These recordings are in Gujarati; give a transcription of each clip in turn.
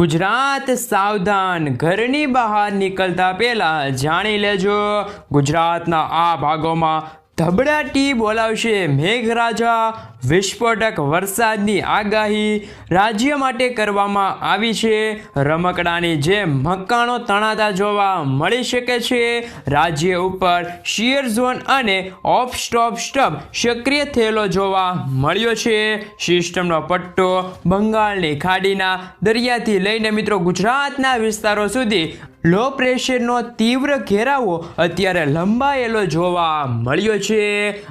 ગુજરાત સાવધાન, ઘરની બહાર નીકળતા પહેલા જાણી લેજો ગુજરાતના આ ભાગોમાં ધબડાટી બોલાવશે મેઘરાજા. વિસ્ફોટક વરસાદની આગાહી રાજ્ય માટે કરવામાં આવી છે. રમકડાની જેમ મકાનો તણાતા જોવા મળી શકે છે. રાજ્ય ઉપર શિયર ઝોન અને ઓફ સ્ટોપ સક્રિય થયેલો જોવા મળ્યો છે. સિસ્ટમનો પટ્ટો બંગાળની ખાડીના દરિયાથી લઈને મિત્રો ગુજરાતના વિસ્તારો સુધી લો પ્રેશરનો તીવ્ર ઘેરાવો અત્યારે લંબાયેલો જોવા મળ્યો છે.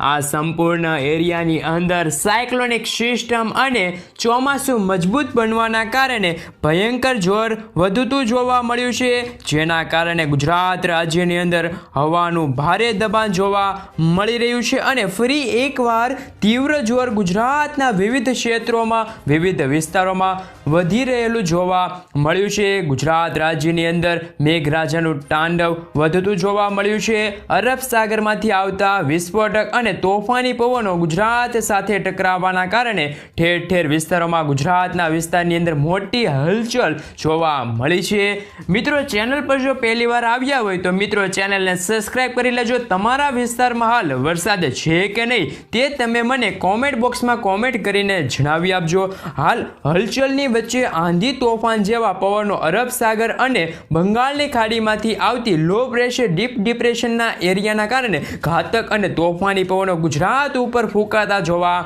આ સંપૂર્ણ એરિયાની અંદર સાયક્લોનિક સિસ્ટમ અને ચોમાસું મજબૂત બનવાના કારણે ભયંકર જોર વધતું જોવા મળ્યું છે, જેના કારણે ગુજરાત રાજ્યની અંદર હવાનું ભારે દબાણ જોવા મળી રહ્યું છે અને ફરી એકવાર તીવ્ર જોર ગુજરાતના વિવિધ ક્ષેત્રોમાં વિવિધ વિસ્તારોમાં વધી રહેલું જોવા મળ્યું છે. ગુજરાત રાજ્યની અંદર મેઘરાજાનું તાંડવ વધતું જોવા મળ્યું છે. અરબ સાગરમાંથી આવતા વિસ્ફોટક અને તોફાની પવનો ગુજરાત સાથે ટકરાવવાના કારણે ઠેર ઠેર વિસ્તારોમાં ગુજરાતના વિસ્તારની અંદર મોટી હલચલ જોવા મળી છે. મિત્રો, ચેનલ પર જો પહેલી વાર આવ્યા હોય તો મિત્રો ચેનલને સબસ્ક્રાઇબ કરી લેજો. તમારા વિસ્તારમાં હાલ વરસાદ છે કે નહીં તે તમે મને કોમેન્ટ બોક્સમાં કોમેન્ટ કરીને જણાવી આપજો. હાલ હલચલની વચ્ચે આંધી તોફાન જેવા પવનો અરબ સાગર અને બંગાળની ખાડીમાંથી આવતી લો પ્રેશર ડીપ ડિપ્રેશનના એરિયાના કારણે ઘાતક અને તોફાની પવનો ગુજરાત ઉપર ફૂંકાતા જોવા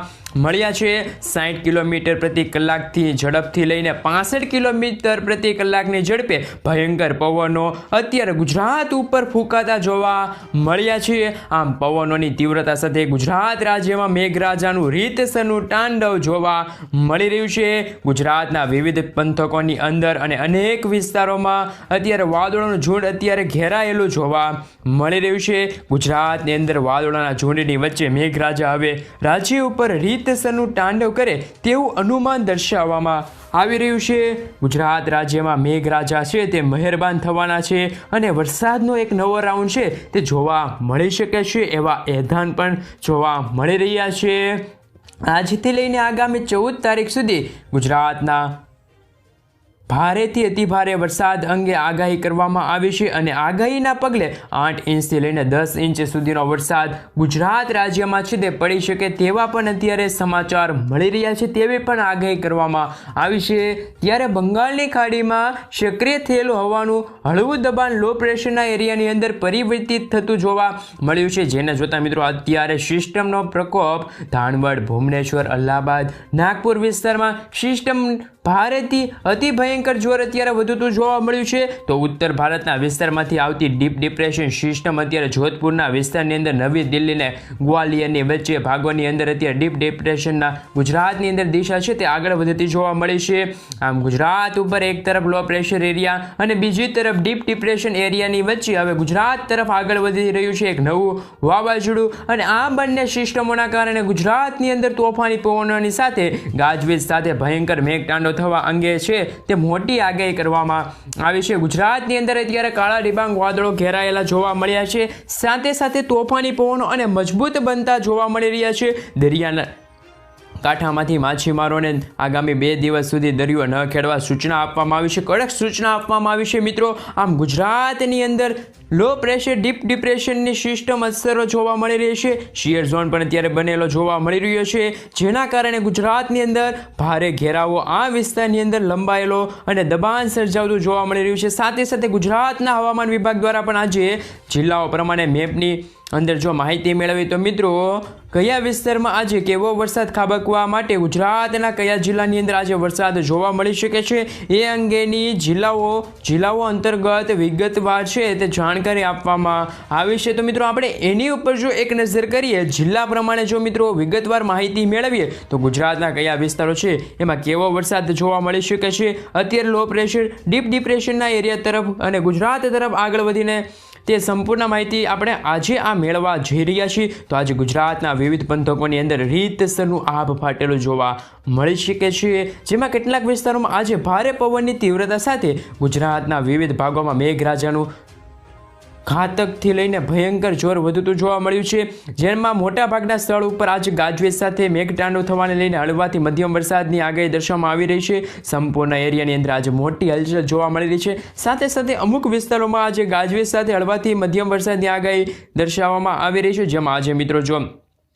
મળ્યા છે. 60 કિલોમીટર પ્રતિ કલાકથી ઝડપથી લઈને 65 કિલોમીટર પ્રતિ કલાકની ઝડપે ભયંકર પવનો અત્યારે ગુજરાત ઉપર ફૂંકાતા જોવા મળ્યા છે. આમ પવનોની તીવ્રતા સાથે ગુજરાત રાજ્યમાં મેઘરાજાનું રીતસરનું તાંડવ જોવા મળી રહ્યું છે. ગુજરાતના વિવિધ પંથકોની અંદર અને અનેક વિસ્તારોમાં અત્યારે વાદળોનું ઝુંડ અત્યારે ઘેરાયેલું જોવા મળી રહ્યું છે. ગુજરાતની અંદર વાદળોના ઝુંડની વચ્ચે મેઘરાજા હવે રાજ્ય ઉપર રીતસરનું તાંડવ કરે તેવું અનુમાન દર્શાવવામાં આવી રહ્યું છે. ગુજરાત રાજ્યમાં મેઘરાજા છે તે મહેરબાન થવાના છે અને વરસાદનો એક નવો રાઉન્ડ છે તે જોવા મળી શકે છે એવા એધાન પણ જોવા મળી રહ્યા છે. આજથી લઈને આગામી 14 તારીખ સુધી ગુજરાતના ભારેથી અતિભારે વરસાદ અંગે આગાહી કરવામાં આવી છે અને આગાહીના પગલે 8 ઇંચથી લઈને 10 ઇંચ સુધીનો વરસાદ ગુજરાત રાજ્યમાં છે તે પડી શકે તેવા પણ અત્યારે સમાચાર મળી રહ્યા છે. તેવી પણ આગાહી કરવામાં આવી છે. ત્યારે બંગાળની ખાડીમાં સક્રિય થયેલું હવાનું હળવું દબાણ લો પ્રેશરના એરિયાની અંદર પરિવર્તિત થતું જોવા મળ્યું છે, જેને જોતા મિત્રો અત્યારે સિસ્ટમનો પ્રકોપ ધાનવડ, ભુવનેશ્વર, અલ્હાબાદ, નાગપુર વિસ્તારમાં સિસ્ટમ ભારેથી અતિ ભયંકર જોર અત્યારે વધતું જોવા મળ્યું છે. તો ઉત્તર ભારતના વિસ્તારમાંથી આવતી ડીપ ડિપ્રેશન સિસ્ટમ અત્યારે જોધપુરના વિસ્તારની અંદર નવી દિલ્હીને ગ્વાલિયરની વચ્ચે ભાગોની અંદર અત્યારે ડીપ ડિપ્રેશનના ગુજરાતની અંદર દિશા છે તે આગળ વધતી જોવા મળી છે. આમ ગુજરાત ઉપર એક તરફ લો પ્રેશર એરિયા અને બીજી તરફ ડીપ ડિપ્રેશન એરિયાની વચ્ચે હવે ગુજરાત તરફ આગળ વધી રહ્યું છે એક નવું વાવાઝોડું અને આ બંને સિસ્ટમોના કારણે ગુજરાતની અંદર તોફાની પવનોની સાથે ગાજવીજ સાથે ભયંકર મેઘતાંડવ થવા અંગે છે તે મોટી આગાહી કરવામાં આવી છે. ગુજરાતની અંદર અત્યારે કાળા ડિબાંગ વાદળો ઘેરાયેલા જોવા મળ્યા છે. સાથે સાથે તોફાની પવનો અને મજબૂત બનતા જોવા મળી રહ્યા છે. દરિયાના કાંઠામાંથી માછીમારોને આગામી 2 દિવસ સુધી દરિયો ન ખેડવા સૂચના આપવામાં આવી છે. કડક સૂચના આપવામાં આવી છે. મિત્રો, આમ ગુજરાતની અંદર લો પ્રેશર ડીપ ડિપ્રેશનની સિસ્ટમ અસરો જોવા મળી રહી છે. શિયર ઝોન પણ અત્યારે બનેલો જોવા મળી રહ્યો છે, જેના કારણે ગુજરાતની અંદર ભારે ઘેરાવો આ વિસ્તારની અંદર લંબાયેલો અને દબાણ સર્જાવતું જોવા મળી રહ્યું છે. સાથે સાથે ગુજરાતના હવામાન વિભાગ દ્વારા પણ આજે જિલ્લાઓ પ્રમાણે મેપની અંદર જો માહિતી મેળવી તો મિત્રો કયા વિસ્તારમાં આજે કેવો વરસાદ ખાબકવા માટે ગુજરાતના કયા જિલ્લાની અંદર આજે વરસાદ જોવા મળી શકે છે એ અંગેની જિલ્લાઓ અંતર્ગત વિગતવાર છે તે જાણકારી આપવામાં આવી છે. તો મિત્રો આપણે એની ઉપર જો એક નજર કરીએ જિલ્લા પ્રમાણે જો મિત્રો વિગતવાર માહિતી મેળવીએ તો ગુજરાતના કયા વિસ્તારો છે એમાં કેવો વરસાદ જોવા મળી શકે છે. અત્યારે લો પ્રેશર ડીપ ડિપ્રેશનના એરિયા તરફ અને ગુજરાત તરફ આગળ વધીને તે સંપૂર્ણ માહિતી આપણે આજે આ મેળવવા જઈ રહ્યા છીએ. તો આજે ગુજરાતના વિવિધ પંથકોની અંદર રીતસરનું આભ ફાટેલું જોવા મળી શકે છે, જેમાં કેટલાક વિસ્તારોમાં આજે ભારે પવનની તીવ્રતા સાથે ગુજરાતના વિવિધ ભાગોમાં મેઘરાજાનું ઘાતકથી લઈને ભયંકર જોર વધતું જોવા મળ્યું છે, જેમાં મોટાભાગના સ્થળ ઉપર આજે ગાજવીજ સાથે મેઘતાંડવ થવાને લઈને હળવાથી મધ્યમ વરસાદની આગાહી દર્શાવવામાં આવી રહી છે. સંપૂર્ણ એરિયાની અંદર આજે મોટી હલચલ જોવા મળી રહી છે. સાથે સાથે અમુક વિસ્તારોમાં આજે ગાજવીજ સાથે હળવાથી મધ્યમ વરસાદની આગાહી દર્શાવવામાં આવી રહી છે, જેમાં આજે મિત્રો જો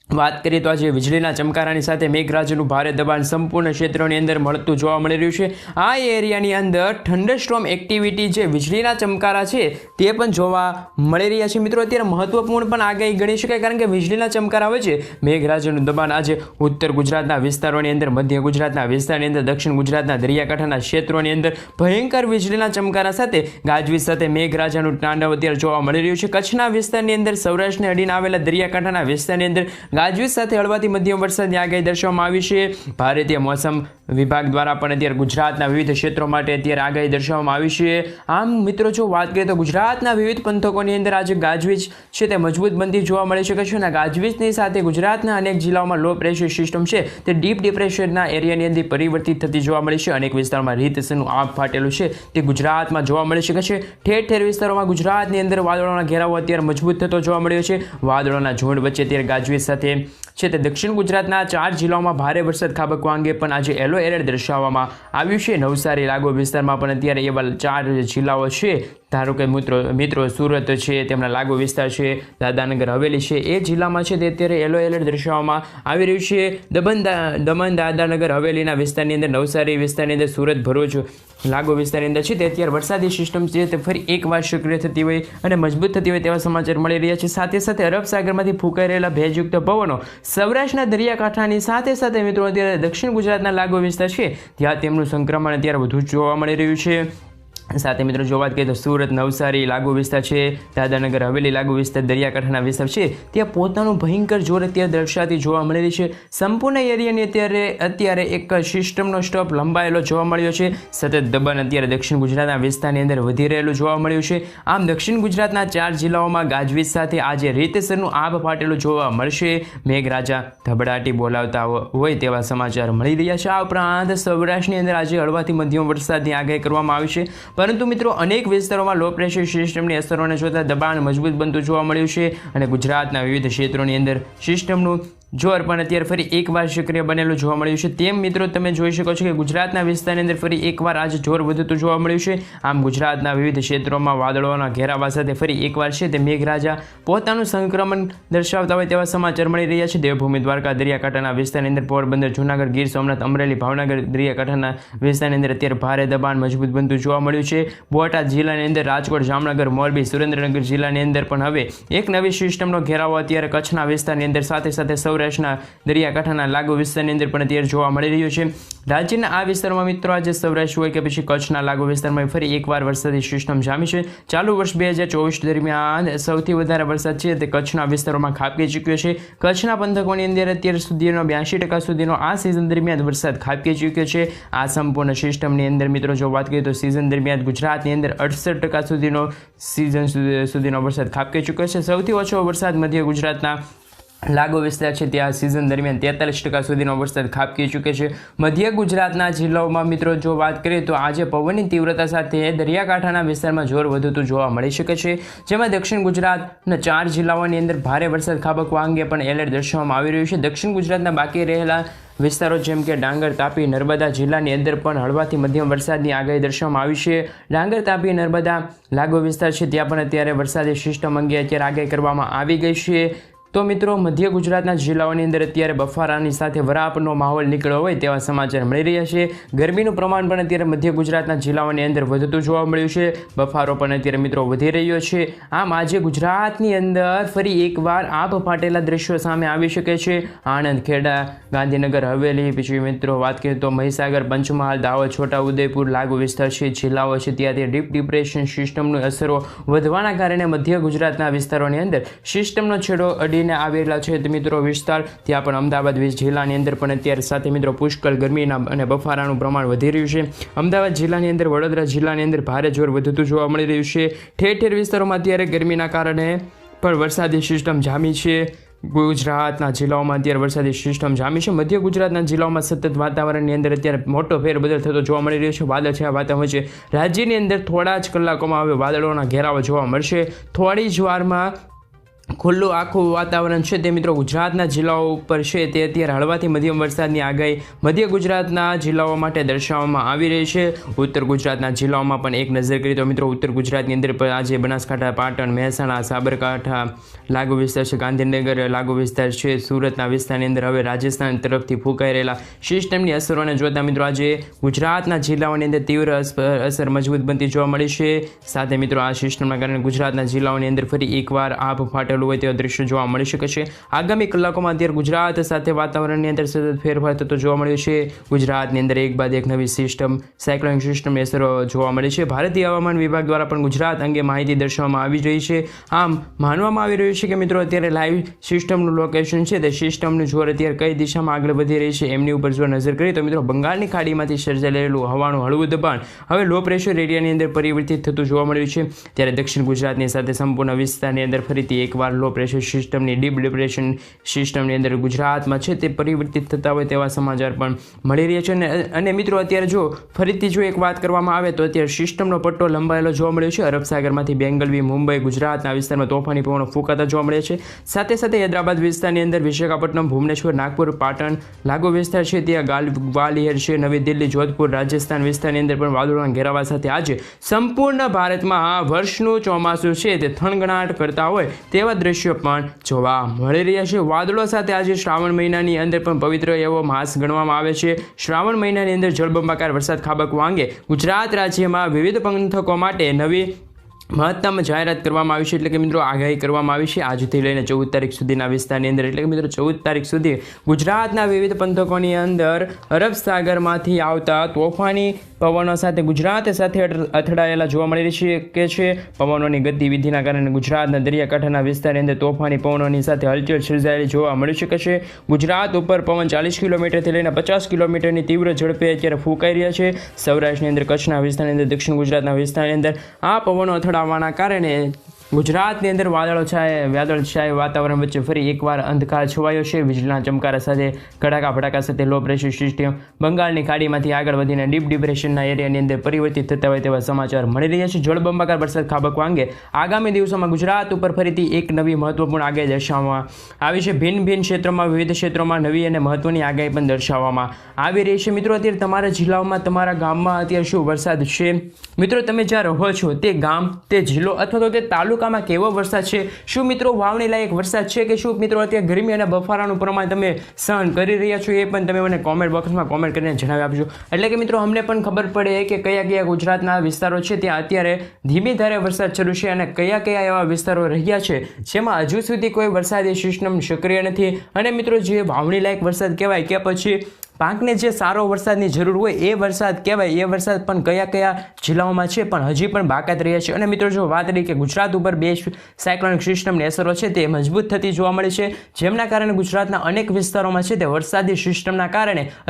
વાત કરીએ તો આજે વીજળીના ચમકારાની સાથે મેઘરાજાનું ભારે દબાણ સંપૂર્ણ ક્ષેત્રોની અંદર મળતું જોવા મળી રહ્યું છે. આ એરિયાની અંદર થંડરસ્ટોર્મ એક્ટિવિટી જે વીજળીના ચમકારા છે તે પણ જોવા મળી રહ્યા છે. મિત્રો અત્યારે મહત્વપૂર્ણ પણ આગાહી ગણી શકાય, કારણ કે વીજળીના ચમકારા વચ્ચે મેઘરાજાનું દબાણ આજે ઉત્તર ગુજરાતના વિસ્તારોની અંદર, મધ્ય ગુજરાતના વિસ્તારની અંદર, દક્ષિણ ગુજરાતના દરિયાકાંઠાના ક્ષેત્રોની અંદર ભયંકર વીજળીના ચમકારા સાથે ગાજવીજ સાથે મેઘરાજાનું તાંડવ અત્યારે જોવા મળી રહ્યું છે. કચ્છના વિસ્તારની અંદર, સૌરાષ્ટ્રને અડીને આવેલા દરિયાકાંઠાના વિસ્તારની અંદર ગાજવીજ સાથે હળવાથી મધ્યમ વરસાદની આગાહી દર્શાવવામાં આવી છે. ભારતીય મોસમ વિભાગ દ્વારા પણ અત્યારે ગુજરાતના વિવિધ ક્ષેત્રો માટે અત્યારે આગાહી દર્શાવવામાં આવી છે. આમ મિત્રો જો વાત કરીએ તો ગુજરાતના વિવિધ પંથકોની અંદર આજે ગાજવીજ છે તે મજબૂત બનતી જોવા મળી શકે છે. અને ગાજવીજની સાથે ગુજરાતના અનેક જિલ્લાઓમાં લો પ્રેશર સિસ્ટમ છે તે ડીપ ડિપ્રેશનના એરિયાની અંદર પરિવર્તિત થતી જોવા મળી છે. અનેક વિસ્તારોમાં રીતસરનું આભ ફાટેલું છે તે ગુજરાતમાં જોવા મળી શકે છે. ઠેર ઠેર વિસ્તારોમાં ગુજરાતની અંદર વાદળોના ઘેરાવો અત્યારે મજબૂત થતો જોવા મળ્યો છે. વાદળોના ઝુંડ વચ્ચે અત્યારે ગાજવીજ સાથે છે તે દક્ષિણ ગુજરાતના 4 જિલ્લાઓમાં ભારે વરસાદ ખાબકવા અંગે પણ આજે યલો એલર્ટ દર્શાવવામાં આવ્યું છે. નવસારી લાગુ વિસ્તારમાં પણ અત્યારે એવા 4 જિલ્લાઓ છે. ધારો કે મિત્રો સુરત છે, તેમના લાગુ વિસ્તાર છે, દાદાનગર હવેલી છે, એ જિલ્લામાં છે તે અત્યારે યલો એલર્ટ દર્શાવવામાં આવી રહ્યું છે. દમણ દાદાનગર હવેલીના વિસ્તારની અંદર, નવસારી વિસ્તારની અંદર, સુરત ભરૂચ લાગુ વિસ્તારની અંદર છે તે અત્યારે વરસાદી સિસ્ટમ છે તે ફરી એકવાર સક્રિય થતી હોય અને મજબૂત થતી હોય તેવા સમાચાર મળી રહ્યા છે. સાથે સાથે અરબ સાગરમાંથી ફૂંકાઈ રહેલા ભેજયુક્ત પવનો સૌરાષ્ટ્રના દરિયાકાંઠાની સાથે સાથે મિત્રો અત્યારે દક્ષિણ ગુજરાતના લાગુ વિસ્તાર છે ત્યાં તેમનું સંક્રમણ અત્યારે વધુ જોવા મળી રહ્યું છે. સાથે મિત્રો જો વાત કરીએ તો સુરત, નવસારી લાગુ વિસ્તાર છે, દાદાનગર હવેલી લાગુ વિસ્તાર, દરિયાકાંઠાના વિસ્તાર છે ત્યાં પોતાનું ભયંકર જોર અત્યારે દર્શાવતી જોવા મળી રહી છે. સંપૂર્ણ એરિયાની અત્યારે એક સિસ્ટમનો સ્ટોપ લંબાયેલો જોવા મળ્યો છે. સતત દબાણ અત્યારે દક્ષિણ ગુજરાતના વિસ્તારની અંદર વધી રહેલું જોવા મળ્યું છે. આમ દક્ષિણ ગુજરાતના 4 જિલ્લાઓમાં ગાજવીજ સાથે આજે રીતસરનું આભ ફાટેલું જોવા મળશે. મેઘરાજા ધબડાટી બોલાવતા હોય તેવા સમાચાર મળી રહ્યા છે. આ ઉપરાંત સૌરાષ્ટ્રની અંદર આજે હળવાથી મધ્યમ વરસાદની આગાહી કરવામાં આવી છે. પરંતુ મિત્રો અનેક વિસ્તારોમાં લો પ્રેશર સિસ્ટમની અસરોને જોતા દબાણ મજબૂત બનતું જોવા મળ્યું છે અને ગુજરાતના વિવિધ ક્ષેત્રોની અંદર સિસ્ટમનું જોર પણ અત્યારે ફરી એકવાર સક્રિય બનેલું જોવા મળ્યું છે. તેમ મિત્રો તમે જોઈ શકો છો કે ગુજરાતના વિસ્તારની અંદર ફરી એકવાર આજે જોર વધતું જોવા મળ્યું છે. આમ ગુજરાતના વિવિધ ક્ષેત્રોમાં વાદળોના ઘેરાવા સાથે ફરી એકવાર છે તે મેઘરાજા પોતાનું સંક્રમણ દર્શાવતા હોય તેવા સમાચાર મળી રહ્યા છે. દેવભૂમિ, દ્વારકા, દરિયાકાંઠાના વિસ્તારની અંદર, પોરબંદર, જૂનાગઢ, ગીર સોમનાથ, અમરેલી, ભાવનગર દરિયાકાંઠાના વિસ્તારની અંદર અત્યારે ભારે દબાણ મજબૂત બનતું જોવા મળ્યું છે. બોટાદ જિલ્લાની અંદર, રાજકોટ, જામનગર, મોરબી, સુરેન્દ્રનગર જિલ્લાની અંદર પણ હવે એક નવી સિસ્ટમનો ઘેરાવો અત્યારે કચ્છના વિસ્તારની અંદર સાથે સાથે સૌરાષ્ટ્રના દરિયાકાંઠાના લાગુ વિસ્તારની અંદર પણ અત્યારે જોવા મળી રહ્યું છે. રાજ્યના આ વિસ્તારમાં મિત્રો આજે સૌરાષ્ટ્ર હોય કે પછી કચ્છના લાગુ વિસ્તારમાં ફરી એકવાર વરસાદી સિસ્ટમ જામી છે. ચાલુ વર્ષ 2024 દરમિયાન સૌથી વધારે વરસાદ છે તે કચ્છના વિસ્તારોમાં ખાબકી ચૂક્યો છે. કચ્છના પંથકોની અંદર અત્યાર સુધીનો 82% સુધીનો આ સિઝન દરમિયાન વરસાદ ખાબકી ચૂક્યો છે. આ સંપૂર્ણ સિસ્ટમની અંદર મિત્રો જો વાત કરીએ તો સિઝન દરમિયાન ગુજરાતની અંદર 68% સુધીનો વરસાદ ખાબકી ચૂક્યો છે. સૌથી ઓછો વરસાદ મધ્ય ગુજરાતના લાગુ વિસ્તાર છે ત્યાં સિઝન દરમિયાન 43% સુધીનો વરસાદ ખાબકી ચૂક્યો છે. મધ્ય ગુજરાતના જિલ્લાઓમાં મિત્રો જો વાત કરીએ તો આજે પવનની તીવ્રતા સાથે દરિયાકાંઠાના વિસ્તારમાં જોર વધતું જોવા મળી શકે છે. જેમાં દક્ષિણ ગુજરાતના 4 જિલ્લાઓની અંદર ભારે વરસાદ ખાબકવા અંગે પણ એલર્ટ દર્શાવવામાં આવી રહ્યું છે. દક્ષિણ ગુજરાતના બાકી રહેલા વિસ્તારો જેમ કે ડાંગર, તાપી, નર્મદા જિલ્લાની અંદર પણ હળવાથી મધ્યમ વરસાદની આગાહી દર્શાવવામાં આવી છે. ડાંગર, તાપી, નર્મદા લાગુ વિસ્તાર છે ત્યાં પણ અત્યારે વરસાદી સિસ્ટમ અંગે અત્યારે આગાહી કરવામાં આવી ગઈ છે. તો મિત્રો મધ્ય ગુજરાતના જિલ્લાઓની અંદર અત્યારે બફારાની સાથે વરાપનો માહોલ નીકળ્યો હોય તેવા સમાચાર મળી રહ્યા છે. ગરમીનું પ્રમાણ પણ અત્યારે મધ્ય ગુજરાતના જિલ્લાઓની અંદર વધતું જોવા મળ્યું છે. બફારો પણ અત્યારે મિત્રો વધી રહ્યો છે. આમ આજે ગુજરાતની અંદર ફરી એકવાર આભ ફાટેલા દ્રશ્યો સામે આવી શકે છે. આણંદ, ખેડા, ગાંધીનગર હવેલી, પછી મિત્રો વાત કરીએ તો મહીસાગર, પંચમહાલ, દાહોદ, છોટાઉદેપુર લાગુ વિસ્તાર છે, જિલ્લાઓ છે ત્યાંથી ડીપ ડિપ્રેશન સિસ્ટમની અસરો વધવાના કારણે મધ્ય ગુજરાતના વિસ્તારોની અંદર સિસ્ટમનો છેડો આવેલા છે મિત્રો વિસ્તાર ત્યાં પણ અમદાવાદ જિલ્લાની અંદર પણ અત્યારે સાથે મિત્રો પુષ્કળ ગરમીના અને બફારાનું પ્રમાણ વધી રહ્યું છે. અમદાવાદ જિલ્લાની અંદર, વડોદરા જિલ્લાની અંદર ભારે જોર વધતું જોવા મળી રહ્યું છે. ઠેર ઠેર વિસ્તારોમાં અત્યારે ગરમીના કારણે પણ વરસાદી સિસ્ટમ જામી છે. ગુજરાતના જિલ્લાઓમાં અત્યારે વરસાદી સિસ્ટમ જામી છે. મધ્ય ગુજરાતના જિલ્લાઓમાં સતત વાતાવરણની અંદર અત્યારે મોટો ફેરબદલ થતો જોવા મળી રહ્યો છે. વાદળછાયા વાતાવરણ વચ્ચે રાજ્યની અંદર થોડા જ કલાકોમાં હવે વાદળોના ઘેરાવો જોવા મળશે. થોડી જ વારમાં ખુલ્લું આખું વાતાવરણ છે તે મિત્રો ગુજરાતના જિલ્લાઓ ઉપર છે તે અત્યારે હળવાથી મધ્યમ વરસાદની આગાહી મધ્ય ગુજરાતના જિલ્લાઓ માટે દર્શાવવામાં આવી રહી છે. ઉત્તર ગુજરાતના જિલ્લાઓમાં પણ એક નજર કરીએ તો મિત્રો ઉત્તર ગુજરાતની અંદર પણ આજે બનાસકાંઠા, પાટણ, મહેસાણા, સાબરકાંઠા લાગુ વિસ્તાર છે, ગાંધીનગર લાગુ વિસ્તાર છે, સુરતના વિસ્તારની અંદર હવે રાજસ્થાન તરફથી ફૂંકાઈ રહેલા સિસ્ટમની અસરોને જોતા મિત્રો આજે ગુજરાતના જિલ્લાઓની અંદર તીવ્ર અસર મજબૂત બનતી જોવા મળી છે. સાથે મિત્રો આ સિસ્ટમના કારણે ગુજરાતના જિલ્લાઓની અંદર ફરી એકવાર આભ ફાટેલું હોય તેવા દ્રશ્યો જોવા મળી શકે છે. આગામી કલાકોમાં અત્યારે ગુજરાત સાથે વાતાવરણની અંદર સતત ફેરફાર થતો જોવા મળ્યો છે. ગુજરાતની અંદર એક બાદ એક નવી સિસ્ટમ સાયક્લોનિક સિસ્ટમની અસરો જોવા મળી છે. ભારતીય હવામાન વિભાગ દ્વારા પણ ગુજરાત અંગે માહિતી દર્શાવવામાં આવી રહી છે. આમ માનવામાં આવી રહ્યું છે કે મિત્રો અત્યારે લાઈવ સિસ્ટમનું લોકેશન છે તે સિસ્ટમનું જોર અત્યારે કઈ દિશામાં આગળ વધી રહી છે એમની ઉપર જો નજર કરીએ તો મિત્રો બંગાળની ખાડીમાંથી સર્જાયેલું હવાનું હળવું દબાણ હવે લો પ્રેશર એરિયાની અંદર પરિવર્તિત થતું જોવા મળ્યું છે. ત્યારે દક્ષિણ ગુજરાતની સાથે સંપૂર્ણ વિસ્તારની અંદર ફરીથી એકવાર લો પ્રેશર સિસ્ટમની ડીપ ડિપ્રેશન સિસ્ટમની અંદર ગુજરાતમાં છે તે પરિવર્તિત થતા હોય તેવા સમાચાર પણ મળી રહ્યા છે. અને મિત્રો અત્યારે જો ફરીથી જો એક વાત કરવામાં આવે તો અત્યારે સિસ્ટમનો પટ્ટો લંબાયેલો જોવા મળ્યો છે. અરબ સાગરમાંથી બેંગલવી, મુંબઈ, ગુજરાતના વિસ્તારમાં તોફાની પવનો ફૂંકાતા જોવા મળે છે. સાથે સાથે હૈદરાબાદ વિસ્તારની અંદર વિશાખાપટ્ટનમ, ભુવનેશ્વર, નાગપુર, પાટણ લાગુ વિસ્તાર છે ત્યાં ગ્વાલિયર છે, નવી દિલ્હી, જોધપુર, રાજસ્થાન વિસ્તારની અંદર પણ વાદળોના ઘેરાવા સાથે આજે સંપૂર્ણ ભારતમાં આ વર્ષનું ચોમાસું છે તે થનગણાટ કરતા હોય તેવા દ્રશ્યો પણ જોવા મળી રહ્યા છે. વાદળો સાથે આજે શ્રાવણ મહિનાની અંદર પણ પવિત્ર એવો માસ ગણવામાં આવે છે. શ્રાવણ મહિનાની અંદર જળબંબાકાર વરસાદ ખાબકવા અંગે ગુજરાત રાજ્યમાં વિવિધ પંથકો માટે નવી મહત્તમ જાહેરાત કરવામાં આવી છે. એટલે કે મિત્રો આગાહી કરવામાં આવી છે આજથી લઈને 14 તારીખ સુધીના વિસ્તારની અંદર. એટલે કે મિત્રો 14 તારીખ સુધી ગુજરાતના વિવિધ પંથકોની અંદર અરબ સાગરમાંથી આવતા તોફાની પવનો સાથે ગુજરાત સાથે અથડાયેલા જોવા મળી શકે છે. પવનોની ગતિવિધિના કારણે ગુજરાતના દરિયાકાંઠાના વિસ્તારની અંદર તોફાની પવનોની સાથે હલચલ સર્જાયેલી જોવા મળી શકે છે. ગુજરાત ઉપર પવન 40 કિલોમીટરથી લઈને 50 કિલોમીટરની તીવ્ર ઝડપે અત્યારે ફૂંકાઈ રહ્યા છે. સૌરાષ્ટ્રની અંદર, કચ્છના વિસ્તારની અંદર, દક્ષિણ ગુજરાતના વિસ્તારની અંદર આ પવનો અથડાવાના કારણે ગુજરાતની અંદર વાદળછાયા વાતાવરણ વચ્ચે ફરી એકવાર અંધકાર છવાયો છે. વીજળીના ચમકારા સાથે કડાકા ભડાકા સાથે લો પ્રેશર સિસ્ટમ બંગાળની ખાડીમાંથી આગળ વધીને ડીપ ડિપ્રેશનના એરિયાની અંદર પરિવર્તિત થતા હોય તેવા સમાચાર મળી રહ્યા છે. જળબંબાકાર વરસાદ ખાબકવા અંગે આગામી દિવસોમાં ગુજરાત ઉપર ફરીથી એક નવી મહત્વપૂર્ણ આગાહી દર્શાવવામાં આવી છે. ભિન્ન ક્ષેત્રોમાં વિવિધ ક્ષેત્રોમાં નવી અને મહત્વની આગાહી પણ દર્શાવવામાં આવી રહી છે. મિત્રો અત્યારે તમારા જિલ્લાઓમાં, તમારા ગામમાં અત્યારે શું વરસાદ છે? મિત્રો તમે જ્યાં રહો છો તે ગામ, તે જિલ્લો અથવા તો તે તાલુકામાં કેવો વરસાદ છે? શું મિત્રો વાવણી લાયક વરસાદ છે કે શું મિત્રો અત્યારે ગરમી અને બફારાનું પ્રમાણ તમે સહન કરી રહ્યા છો એ પણ તમે મને કોમેન્ટ બોક્સમાં કોમેન્ટ કરીને જણાવી આપજો. એટલે કે મિત્રો અમને પણ ખબર પડે કે કયા કયા ગુજરાતના વિસ્તારો છે ત્યાં અત્યારે ધીમી ધારે વરસાદ શરૂ છે અને કયા કયા એવા વિસ્તારો રહ્યા છે જેમાં હજુ સુધી કોઈ વરસાદી સિસ્ટમ સક્રિય નથી. અને મિત્રો જે વાવણી લાયક વરસાદ કહેવાય કે પછી પાકને જે સારો વરસાદની જરૂર હોય એ વરસાદ કહેવાય, એ વરસાદ પણ કયા કયા જિલ્લાઓમાં છે પણ હજી પણ બાકાત રહ્યા છે. અને મિત્રો જો વાત કરી કે ગુજરાત ઉપર બે સાયક્લોનિક સિસ્ટમની અસરો છે તે મજબૂત થતી જોવા મળે છે, જેમના કારણે ગુજરાતના અનેક વિસ્તારોમાં છે તે વરસાદી સિસ્ટમના કારણે